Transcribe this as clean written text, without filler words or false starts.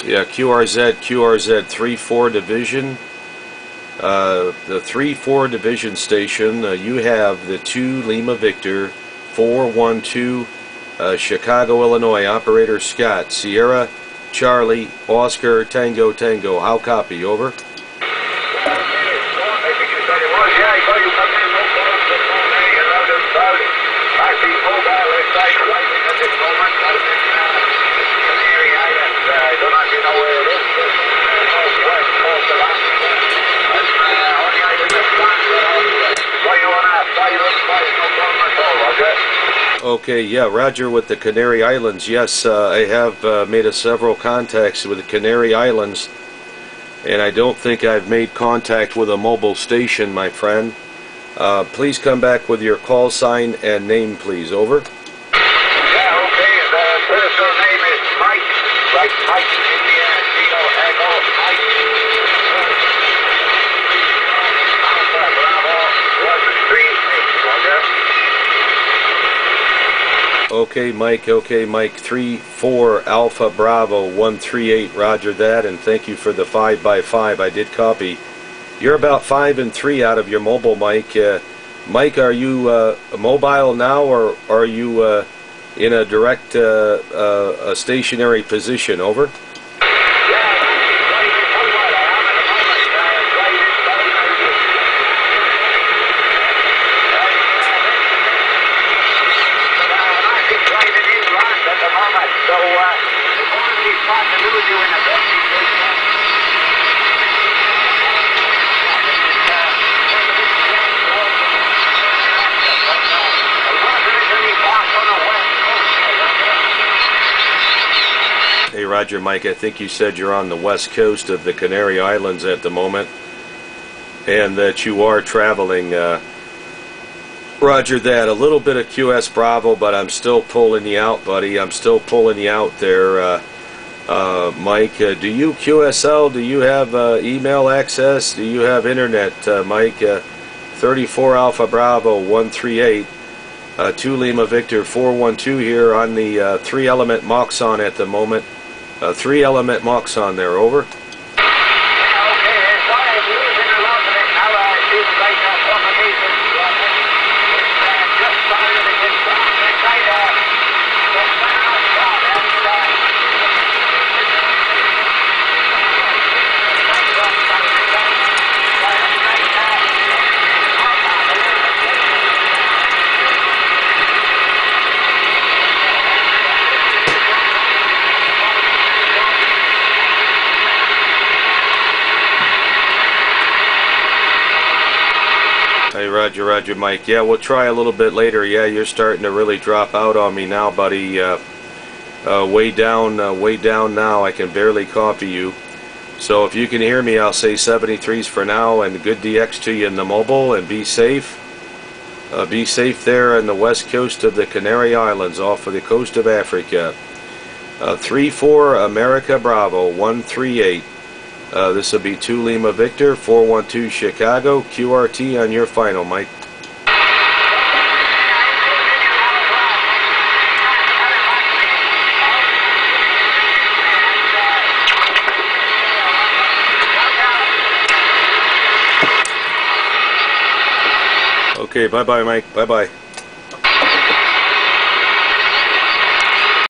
Yeah, QRZ 3-4 division. The 3-4 division station, you have the 2 Lima Victor 412 Chicago, Illinois, operator Scott, Sierra, Charlie, Oscar, Tango, Tango. How copy? Over. Okay, yeah, Roger with the Canary Islands. Yes, I have made several contacts with the Canary Islands, and I don't think I've made contact with a mobile station, my friend. Please come back with your call sign and name, please. Over. Yeah, okay, the person's name is Mike, like Mike, Indiana, Kilo, Echo, Mike. Alpha, Bravo, 138, Roger. Okay, Mike, 3-4 Alpha Bravo 138, Roger that, and thank you for the 5x5. I did copy. You're about 5 and 3 out of your mobile, Mike. Mike, are you mobile now, or are you in a direct a stationary position? Over. Hey, Roger, Mike, I think you said you're on the west coast of the Canary Islands at the moment, and that you are traveling. Roger that. A little bit of QS Bravo, but I'm still pulling you out, buddy. I'm still pulling you out there, Mike. Do you QSL? Do you have email access? Do you have internet, Mike? 34 Alpha Bravo 138. 2 Lima Victor 412 here on the 3-element Moxon at the moment. 3-element Moxon there. Over. Hey, Roger, Mike. Yeah, we'll try a little bit later. Yeah, you're starting to really drop out on me now, buddy. Way down now. I can barely copy you. So if you can hear me, I'll say 73s for now, and good DX to you in the mobile, and be safe. Be safe there on the west coast of the Canary Islands, off of the coast of Africa. 3-4 America Bravo 138. This will be 2 Lima Victor 412 Chicago. QRT on your final, Mike. Okay, bye-bye, Mike. Bye-bye.